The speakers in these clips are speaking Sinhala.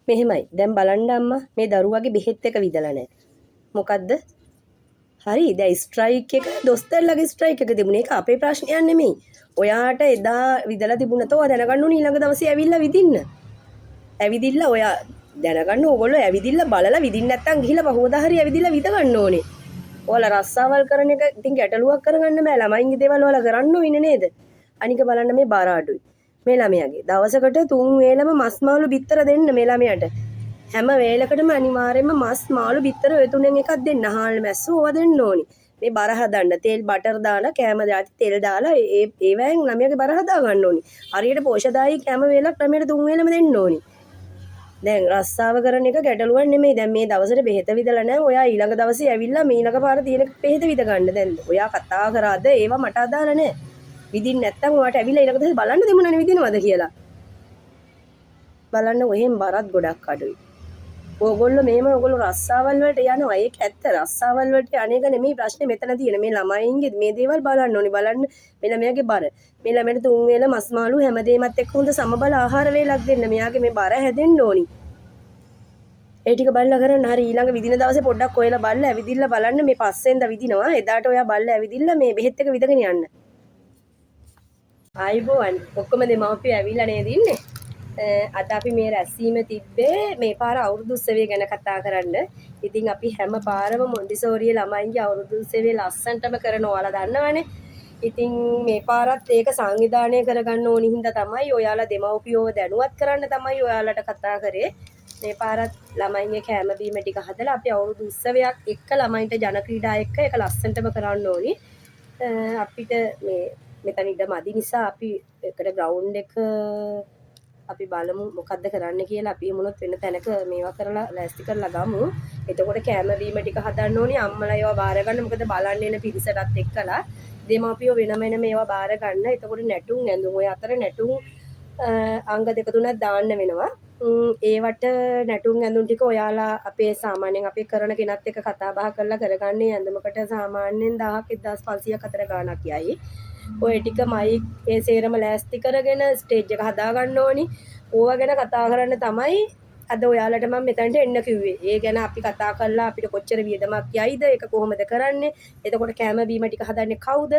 මෙහෙමයි. දැන් බලන්න අම්මා මේ දරුවාගේ බෙහෙත් එක විදලා නැහැ. මොකද්ද? හරි. දැන් ස්ට්‍රයික් එක දොස්තරලගේ ස්ට්‍රයික් එක තිබුණේ. ඒක අපේ ප්‍රශ්නයක් නෙමෙයි. ඔයාට එදා විදලා තිබුණත ඔයා දැනගන්න ඕනේ ඊළඟ දවසේ ඇවිල්ලා විදින්න. ඇවිදින්න ඔයා දැනගන්න ඕගොල්ලෝ ඇවිදින්න බලලා විදින්න නැත්තම් ගිහිල්ලා පහවදා හරි ඇවිදින්න විද ගන්න ඕනේ. ඔයාලා රස්සාවල් කරන එක ඉතින් ගැටලුවක් කරගන්න බෑ. ළමයින්ගේ දේවල් ඔයාලා කරන්න ඕනේ නේද? අනික බලන්න මේ බාර අඩුයි. මේ ළමයාගේ දවසකට 3 වේලම මස් මාළු බිත්තර දෙන්න මේ ළමයාට. හැම වේලකටම අනිවාර්යයෙන්ම මස් මාළු බිත්තර ඔය තුනෙන් එකක් දෙන්න. හාල් මැස්සු ඕවා දෙන්න ඕනි. මේ බර හදන්න තෙල් බටර් දාලා කෑම දාති තෙල් දාලා ඒවෙන් ළමයාගේ බර හදා ගන්න ඕනි. හරියට පෝෂදායී කෑම වේලක් ළමයාට 3 වේලම දෙන්න ඕනි. දැන් රස්සාව කරන එක ගැටලුවක් නෙමෙයි. දැන් මේ දවසට බෙහෙත විදලා නැහැ. ඔයා ඊළඟ දවසේ ඇවිල්ලා මීළඟ පාර තියෙන බෙහෙත විද ගන්න. දැන් ඔයා කතා කරාද ඒවා මට අදාළ නැහැ. විදින්න නැත්තම් ඔයාට ඇවිල්ලා ඊළඟ දවසේ බලන්න දෙමුණනේ විදිනවද කියලා. බලන්න ඔහෙන් බරත් ගොඩක් අඩුයි. ඕගොල්ලෝ ඕගොල්ලෝ රස්සාවල් වලට යනවා. ඒක ඇත්ත. රස්සාවල් වලට අනේක නෙමෙයි ප්‍රශ්නේ මෙතන තියෙන. මේ ළමයින්ගේ මේ දේවල් බලන්න ඕනේ. බලන්න මේ ළමයාගේ බර. මේ ළමයට 3 වේල මස් මාළු හැමදේමත් එක්ක හොඳ සමබල ආහාර වේලක් දෙන්න. මෙයාගේ මේ බර හැදෙන්න ඕනි. ඒ ටික බලලා කරන්න. හරි ඊළඟ විදින දවසේ පොඩ්ඩක් ඔයලා බලලා ඇවිදින්න බලන්න. මේ පස්සෙන්ද විදිනවා. එදාට ඔයා බලලා ඇවිදින්න මේ බෙහෙත් එක විදගෙන යන්න. ආයිබෝවන් ඔක්කොම දෙමව්පියෝ ඇවිල්ලා නේද ඉන්නේ? අද අපි මේ රැස්වීම තිබ්බේ මේ පාර අවුරුදු උත්සවය ගැන කතා කරන්න. ඉතින් අපි හැම පාරම මොන්ටිසෝරියේ ළමයින්ගේ අවුරුදු උත්සවය ලස්සනටම කරනවා. ඔයාලා දන්නවනේ. ඉතින් මේ පාරත් ඒක සංවිධානය කරගන්න ඕනි හින්දා තමයි ඔයාලා දෙමව්පියෝ දැනුවත් කරන්න තමයි ඔයාලට කතා කරේ. මේ පාරත් ළමයින්ගේ කැම බීම ටික හදලා අපි අවුරුදු උත්සවයක් එක්ක ළමයින්ට ජන ක්‍රීඩා එක්ක ඒක ලස්සනටම කරන්න ඕනි. අපිට මේ මෙතන ඉඩ මදි නිසා අපි එකට ග්‍රවුන්ඩ් එක අපි බලමු මොකද්ද කරන්න කියලා. අපි මොනොත් වෙන තැනක මේවා කරලා ලෑස්ති කරලා ගමු. එතකොට කැම බීම ටික හදන්න ඕනි. අම්මලා ඒවා බාර ගන්න. මොකද බලන්න එන පිරිසටත් එක්කලා දෙමාපියෝ වෙනම මේවා බාර ගන්න. එතකොට නැටුම් ඇඳුම් ඔය අතර නැටුම් අංග දෙක තුනක් දාන්න වෙනවා. ඒවට නැටුම් ඇඳුම් ටික ඔයාලා අපේ සාමාන්‍යයෙන් අපේ කරන කෙනත් එක්ක කතා බහ කරලා කරගන්නේ ඇඳුමකට සාමාන්‍යයෙන් 1000ක් 1500ක් අතර ගාණක් යයි. ඔය ටික මයික් ඒ සේරම ලෑස්ති කරගෙන ස්ටේජ් එක හදා ගන්න ඕනි. ඕවා ගැන කතා කරන්න තමයි අද ඔයාලට මම මෙතනට එන්න කිව්වේ. ඒ ගැන අපි කතා කරලා අපිට කොච්චර වියදමක් යයිද, ඒක කොහොමද කරන්නේ, එතකොට කැම බීම ටික හදන්නේ කවුද,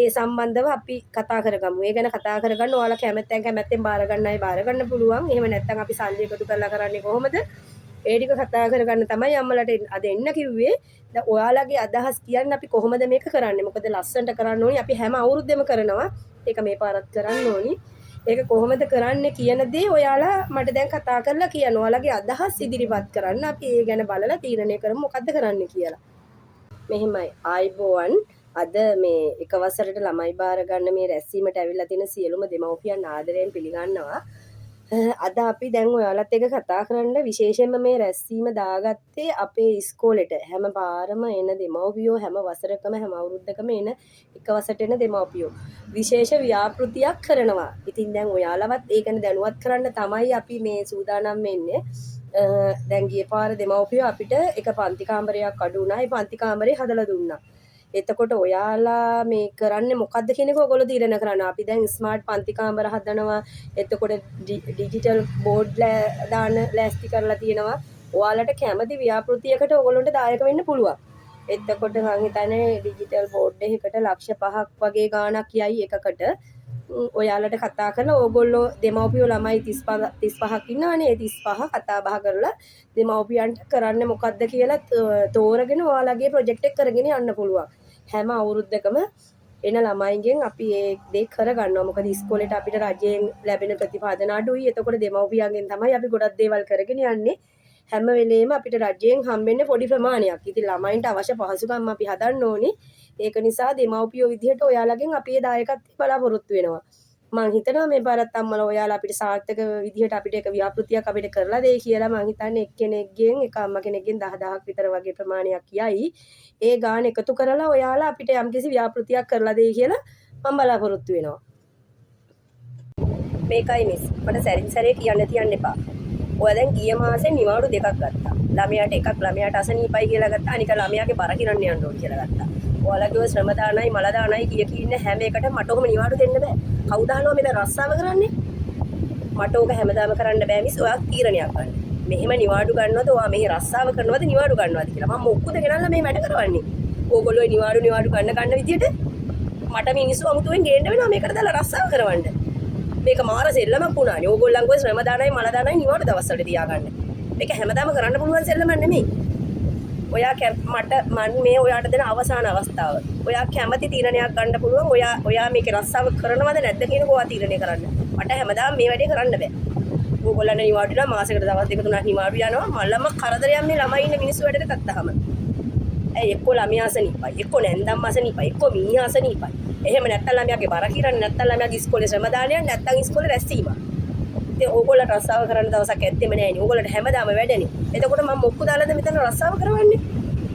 ඒ සම්බන්ධව අපි කතා කරගමු. ඒ ගැන කතා කරගන්න ඔයාලා කැමැත්තෙන් බාර ගන්න අය බාර ගන්න පුළුවන්. එහෙම නැත්නම් අපි සල්ලි එකතු කරලා කරන්නේ කොහොමද? ඒ ටික කතා කරගන්න තමයි අම්මලාට අද එන්න කිව්වේ. දැන් ඔයාලගේ අදහස් කියන්න අපි කොහොමද මේක කරන්නේ? මොකද ලස්සනට කරන්න ඕනි. අපි හැම අවුරුද්දෙම කරනවා. ඒක මේ පාරත් කරන්න ඕනි. ඒක කොහොමද කරන්නේ කියන දේ ඔයාලා මට දැන් කතා කරලා කියන්න. ඔයාලගේ අදහස් ඉදිරිපත් කරන්න. අපි ඒ ගැන බලලා තීරණය කරමු මොකද්ද කරන්න කියලා. මෙහෙමයි ආයිබෝවන්. අද මේ එක වසරට ළමයි බාර ගන්න මේ රැස්වීමට ඇවිල්ලා තියෙන සියලුම දෙමව්පියන් ආදරයෙන් පිළිගන්නවා. අද අපි දැන් ඔයාලත් එක්ක කතා කරන්න විශේෂයෙන්ම මේ රැස්වීම දාගත්තේ අපේ ඉස්කෝලේට. හැම පාරම එන දෙමව්පියෝ හැම වසරකම හැම අවුරුද්දකම එන එක වසරට එන දෙමව්පියෝ විශේෂ ව්‍යාපෘතියක් කරනවා. ඉතින් දැන් ඔයාලවත් ඒ ගැන දැනුවත් කරන්න තමයි අපි මේ සූදානම් වෙන්නේ. දැන් ගිය පාර දෙමව්පියෝ අපිට එක පන්ති කාමරයක් අඩු වුණා. ඒ පන්ති කාමරේ හදලා දුන්නා. එතකොට ඔයාලා මේ කරන්නේ මොකද්ද කියන එක ඔයගොල්ලෝ තීරණය කරන්න. අපි දැන් ස්මාර්ට් පන්ති කාමර හදනවා. එතකොට ඩිජිටල් බෝඩ් දාන ලෑස්ති කරලා තියෙනවා. ඔයාලට කැමති ව්‍යාපෘතියකට ඔයගොල්ලන්ට දායක වෙන්න පුළුවන්. එතකොට මම හිතන්නේ ඩිජිටල් බෝඩ් එකකට ලක්ෂ 5ක් වගේ ගාණක් යයි එකකට. ඔයාලට කතා කරලා ඕගොල්ලෝ දෙමව්පියෝ ළමයි 35ක් ඉන්නවනේ. ඒ 35 කතා බහ කරලා දෙමව්පියන්ට කරන්න මොකද්ද කියලා තෝරගෙන ඔයාලගේ ප්‍රොජෙක්ට් එක කරගෙන යන්න පුළුවන්. හැම අවුරුද්දකම එන ළමයින්ගෙන් අපි ඒ දේ කරගන්නවා. මොකද ඉස්කෝලේට අපිට රජයෙන් ලැබෙන ප්‍රතිපාදන අඩුයි. එතකොට දෙමව්පියන්ගෙන් තමයි අපි ගොඩක් දේවල් කරගෙන යන්නේ. හැම වෙලේම අපිට රජයෙන් හම්බෙන්නේ පොඩි ප්‍රමාණයක්. ඉතින් ළමයින්ට අවශ්‍ය පහසුකම් අපි හදන්න ඕනේ. ඒක නිසා දෙමව්පියෝ විදිහට ඔයාලගෙන් අපි ඒ දායකත්වය බලාපොරොත්තු වෙනවා. මම හිතනවා මේ පාරත් අම්මලා ඔයාලා අපිට සාර්ථක විදිහට අපිට එක ව්‍යාපෘතියක් අපිට කරලා දෙයි කියලා. මම හිතන්නේ එක්කෙනෙක්ගෙන් එක අම්මා කෙනෙක්ගෙන් 10000ක් විතර වගේ ප්‍රමාණයක් යයි. ඒ ගාණ එකතු කරලා ඔයාලා අපිට යම්කිසි ව්‍යාපෘතියක් කරලා දෙයි කියලා මම බලාපොරොත්තු වෙනවා. මේකයි මිස්. මට සැරින් සැරේ කියන්න තියන්න එපා. ඔයා දැන් ගිය මාසේ නිවාඩු දෙකක් ගත්තා. ළමයාට එකක් ළමයාට අසනීපයි කියලා ගත්තා. අනික ළමයාගේ බර කිරන්න යන්න ඕන කියලා ගත්තා. ඔයාලගේ ශ්‍රම දානයි මල දානයි කිය ඉන්න හැම එකටම මට ඔහොම නිවාඩු දෙන්න බෑ. කවුද අහනවා මෙතන රස්සාව කරන්නේ? මට ඕක හැමදාම කරන්න බෑ මිස්. ඔයා තීරණයක් ගන්න. මෙහෙම නිවාඩු ගන්නවද ඔයා මෙහි රස්සාව කරනවද නිවාඩු ගන්නවද කියලා මම ඔක්කොද ගෙනල්ලා මේ වැඩ කරවන්නේ. ඕගොල්ලෝ නිවාඩු ගන්න විදියට මට මිනිස්සු අමුතුවෙන් ගේන්න වෙනවා මේකට දාලා රස්සාව කරවන්න. මේක මාර සෙල්ලමක් වුණානේ. ඕගොල්ලන්ගේ ශ්‍රම දානයි මල දානයි නිවාඩු දවස්වල තියාගන්න. මේක හැමදාම කරන්න පුළුවන් සෙල්ලමක් නෙමෙයි. ඔයා මම මේ ඔයාට දෙන අවසාන අවස්ථාව. ඔයා කැමති තීරණයක් ගන්න පුළුවන්. ඔයා මේකේ රස්සාව කරනවද නැද්ද කියන කෝ තීරණය කරන්න. මට හැමදාම මේ වැඩේ කරන්න බෑ. ඕගොල්ලන්ට නිවාඩු ලා මාසෙකට දවස් දෙක තුනක් නිවාඩු යනවා. මල්ලම කරදරයක් මේ ළමයි ඉන්න මිනිස්සු වැඩට ගත්තාම. එක්ක ළමයා අසනීපයි, එක්ක නැන්දම් අසනීපයි, එක්ක මීයා අසනීපයි. එහෙම නැත්තම් ළමයාගේ බර කිරන්නේ නැත්තම් ළමයාගේ ඉස්කෝලේ ශ්‍රම දානයක් නැත්තම් ඉස්කෝලේ රැස්වීම. ඉතින් ඕගොල්ලන්ට රස්සාව කරන්න දවසක් ඇත්තෙම නෑනේ. ඕගොල්ලන්ට හැමදාම වැඩනේ. එතකොට මම මොක්කු දාලාද මෙතන රස්සාව කරවන්නේ?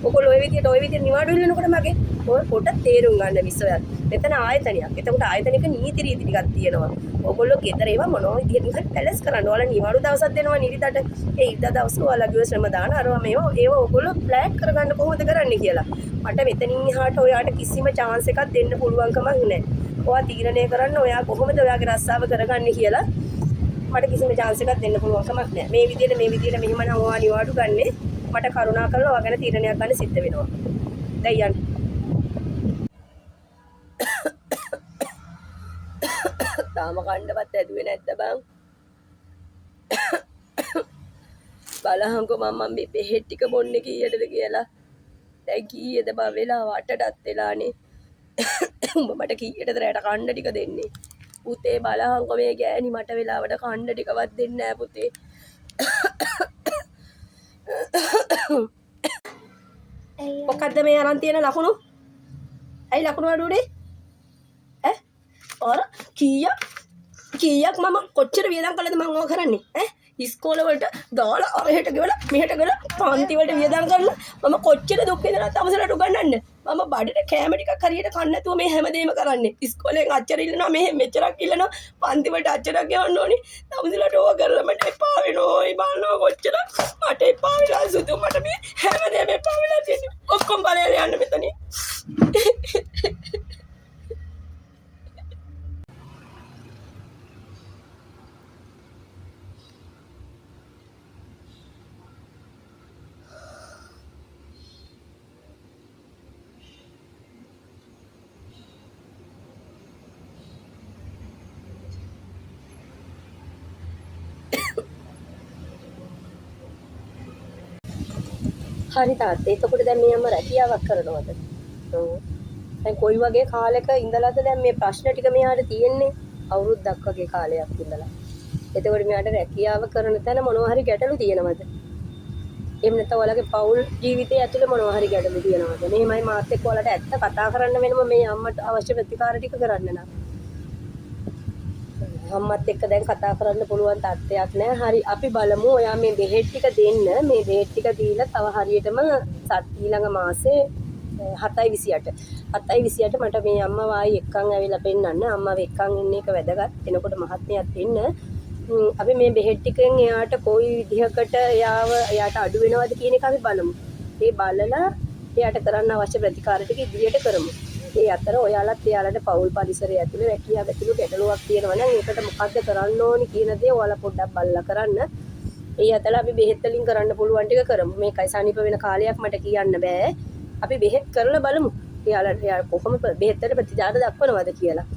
ඔයගොල්ලෝ ඔය විදියට නිවාඩු ඉල්ලනකොට මගේ ඔය පොට තේරුම් ගන්න විශ්වයක්. මෙතන ආයතනයක්. එතකොට ආයතනික නීති රීති ටිකක් තියෙනවා. ඔයගොල්ලෝ ගෙදර ඒවා මොනවා විදියට පැලස් කරන්න. ඔයාලා නිවාඩු දවසක් දෙනවා නිරිතට. ඒ ඉරිදා දවස් ඔයාලගේ ශ්‍රම දාන අරවා මේවා ඒවා ඔයගොල්ලෝ ප්ලෑන් කරගන්න කොහොමද කරන්නේ කියලා. මට මෙතනින් එහාට ඔයාට කිසිම chance එකක් දෙන්න පුළුවන් කමක් නැහැ. ඔයා තීරණය කරන්න ඔයා කොහොමද ඔයාගේ රස්සාව කරගන්නේ කියලා. මට කිසිම chance එකක් දෙන්න පුළුවන් කමක් නැහැ. මේ විදියට මෙහෙම නම් ඔයා නිවාඩු ගන්නේ මට කරුණා කරලා ඔයා ගැන තීරණයක් ගන්න සිද්ධ වෙනවා. දැන් යන්න. තාම කණ්ඩවත් ඇදුවේ නැද්ද බං? බලහන්කෝ මම මේ බෙහෙත් ටික බොන්නේ කීයටද කියලා. දැන් කීයද බං වෙලාව 8ටත් වෙලානේ. උඹ මට කීයටද රැට කණ්ඩ ටික දෙන්නේ? පුතේ බලහන්කෝ මේ ගෑණි මට වෙලාවට කණ්ඩ ටිකවත් දෙන්නේ නැහැ පුතේ. මොකද්ද මේ අරන් තියෙන ලකුණු? ඇයි ලකුණු අඩුවනේ? අර කීයක් මම කොච්චර වියදම් කළාද මම ඕක කරන්නේ? ඉස්කෝල වලට දාලා අරහෙට ගෙවලා මෙහෙට ගෙවලා පන්ති වලට වියදම් කරලා මම කොච්චර දුක් විඳලා තමසලට උගන්නන්න. මම බඩට කෑම ටිකක් හරියට කන්න නැතුව මේ හැමදේම කරන්නේ. ඉස්කෝලෙන් අච්චර ඉල්ලනවා මෙච්චරක් ඉල්ලනවා පන්ති වලට අච්චරක් ගෙවන්න ඕනේ. තමසලට ඕක කරලා මට එපා වෙනවා. ඒ බලනවා කොච්චර මට එපා වෙලා සුදු මට මේ හැමදේම එපා වෙලා තියෙන්නේ. ඔක්කොම බලයල යන්න මෙතනින්. හරි තාත්තේ එතකොට දැන් මේ අම්ම රැකියාවක් කරනවද? ඔව්. දැන් කොයි වගේ කාලෙක ඉඳලාද දැන් මේ ප්‍රශ්න ටික මෙයාට තියෙන්නේ? අවුරුද්දක් වගේ කාලයක් ඉඳලා. එතකොට මෙයාට රැකියාව කරන තැන මොනවා හරි ගැටලු තියෙනවද? එහෙම නැත්නම් ඔයාලගේ පෞල් ජීවිතය ඇතුලේ මොනවා හරි ගැටලු තියෙනවද? මෙහෙමයි මාත් එක්ක ඔයාලට ඇත්ත කතා කරන්න වෙනම මේ අම්මට අවශ්‍ය ප්‍රතිකාර ටික කරන්න නම්. අම්මත් එක්ක දැන් කතා කරන්න පුළුවන් තත්ත්වයක් නෑ. හරි අපි බලමු ඔයා මේ බෙහෙත් ටික දෙන්න. මේ බෙහෙත් ටික දීලා තව හරියටම ඊළඟ මාසේ 7/28 මට මේ අම්මා වායි එක්කන් ඇවිල්ලා පෙන්නන්න. අම්මාව එක්කන් ඉන්න එක වැදගත්. එනකොට මහත්මියත් එන්න. අපි මේ බෙහෙත් ටිකෙන් එයාට කොයි විදිහකට එයාට අඩු වෙනවද කියන එක අපි බලමු. ඒ බලලා එයාට කරන්න අවශ්‍ය ප්‍රතිකාර ටික ඉදිරියට කරමු. ඒ අතර ඔයාලට පෞල් පරිසරය ඇතුලේ රැකියාව ඇතුළු ගැටලුවක් තියෙනවා නම් ඒකට මොකද්ද කරන්න ඕනි කියන දේ ඔයාලා පොඩ්ඩක් බලලා කරන්න. ඒ අතර අපි බෙහෙත් වලින් කරන්න පුළුවන් ටික කරමු. මේකයි සනීප වෙන කාලයක් මට කියන්න බෑ. අපි බෙහෙත් කරලා බලමු. එයා කොහොම බෙහෙත් වලට ප්‍රතිචාර දක්වනවද කියලා.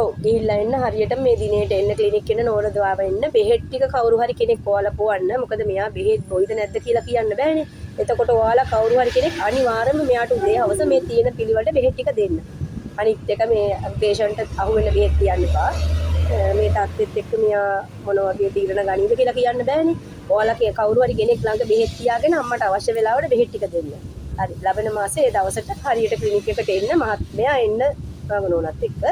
ඔව් ගිහිල්ලා එන්න හරියට මේ දිනේට එන්න ක්ලිනික් එන්න නෝරදවාව එන්න බෙහෙත් ටික කවුරු හරි කෙනෙක් ඔයාලා පොවන්න. මොකද මෙයා බෙහෙත් බොයිද නැද්ද කියලා කියන්න බෑනේ. එතකොට ඔයාලා කවුරු හරි කෙනෙක් අනිවාර්යයෙන්ම මෙයාට උදේ හවස මේ තියෙන පිළිවෙලට බෙහෙත් ටික දෙන්න. අනිත් එක මේ පේෂන්ට් අහු වෙන බෙහෙත් කියන්න එපා. මේ තාත්තෙත් එක්ක මෙයා මොන වගේ තීරණ ගනීද කියලා කියන්න බෑනේ. ඔයාලා කවුරු හරි කෙනෙක් ළඟ බෙහෙත් තියාගෙන අම්මට අවශ්‍ය වෙලාවට බෙහෙත් ටික දෙන්න. හරි. ලබන මාසේ දවසට හරියට ක්ලිනික් එකට එන්න මහත්මයා එන්න ගමනෝනත් එක්ක.